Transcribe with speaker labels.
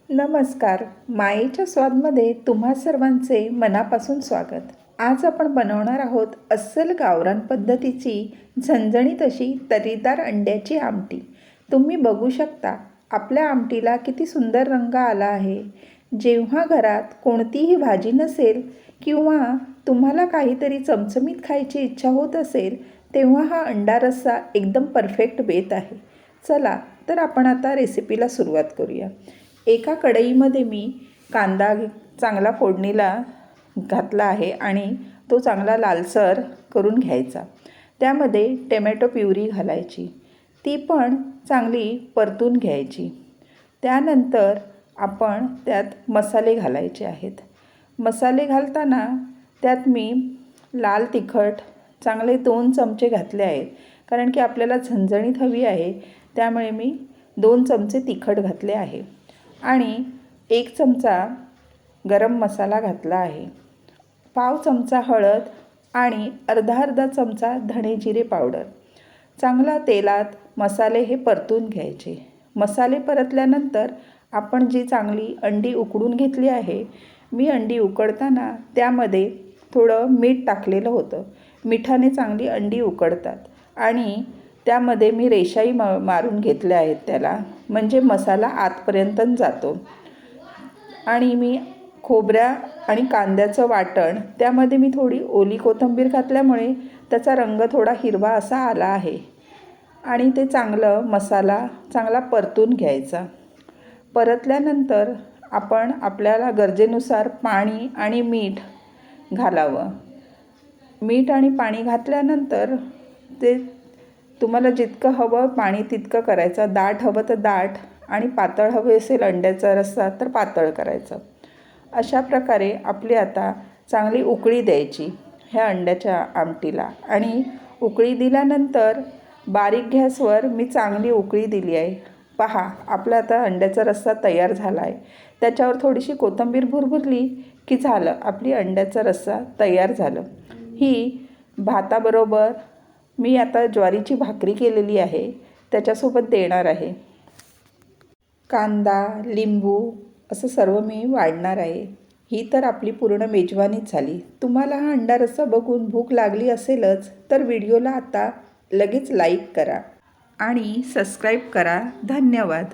Speaker 1: नमस्कार. मायेच्या स्वादमध्ये तुम्हा सर्वांचे मनापासून स्वागत. आज आपण बनवणार आहोत अस्सल गावरान पद्धतीची झणझणीत अशी तर्रीदार अंड्याची आमटी. तुम्ही बघू शकता आपल्या आमटीला किती सुंदर रंग आला आहे. जेव्हा घरात कोणतीही भाजी नसेल किंवा तुम्हाला काहीतरी चमचमीत खायची इच्छा होत असेल तेव्हा हा अंडा रस्सा एकदम परफेक्ट बेत आहे. चला तर आपण आता रेसिपीला सुरुवात करूया. एका कढईमध्ये मी कांदा चांगला फोडणीला घातला आहे आणि तो चांगला लालसर करून घ्यायचा. त्यामध्ये टोमॅटो प्युरी घालायची, ती पण चांगली परतून घ्यायची. त्यानंतर आपण त्यात मसाले घालायचे आहेत. मसाले घालताना त्यात मी लाल तिखट चांगले 2 चमचे घातले आहेत, कारण की आपल्याला झणझणीत हवी आहे, त्यामुळे मी 2 चमचे तिखट घातले आहे आणि 1 चमचा गरम मसाला घातला आहे. पाव चमचा हळद आणि अर्धा चमचा धणे जिरे पावडर. चांगला तेलात मसाले हे परतून घ्यायचे. मसाले परतल्यानंतर आपण जी चांगली अंडी उकडून घेतली आहे, मी अंडी उकडताना त्यामध्ये थोडं मीठ टाकलेलं होतं. मिठाने चांगली अंडी उकडतात आणि त्यामध्ये मी रेशाई मारून घेतल्या आहेत त्याला, म्हणजे मसाला आतपर्यंत जातो. आणि मी खोबऱ्या आणि कांद्याचं वाटण, त्यामध्ये मी थोडी ओली कोथिंबीर घातल्यामुळे त्याचा रंग थोडा हिरवा असा आला आहे. आणि ते चांगलं मसाला चांगला परतून घ्यायचा. परतल्यानंतर आपण आपल्याला गरजेनुसार पाणी आणि मीठ घालावं. मीठ आणि पाणी घातल्यानंतर ते तुम्हाला जितकं हवं पाणी तितकं करायचं. दाट हवं तर दाट आणि पातळ हवे असेल अंड्याचा रस्सा तर पातळ करायचं. अशा प्रकारे आपली आता चांगली उकळी द्यायची ह्या अंड्याच्या आमटीला. आणि उकळी दिल्यानंतर बारीक गॅसवर मी चांगली उकळी दिली आहे. पहा, आपला आता अंड्याचा रस्सा तयार झाला आहे. त्याच्यावर थोडीशी कोथिंबीर भुरभुरली की झालं, आपली अंड्याचा रस्सा तयार झालं. ही भाताबरोबर मी आता ज्वारीची भाकरी केलेली आहे त्याच्यासोबत देणार आहे. कांदा, लिंबू असं सर्व मी वाढणार आहे. ही तर आपली पूर्ण मेजवानीच झाली. तुम्हाला हा अंडा रस्सा बघून भूक लागली असेलच तर व्हिडिओला आता लगेच लाईक करा आणि सबस्क्राईब करा. धन्यवाद.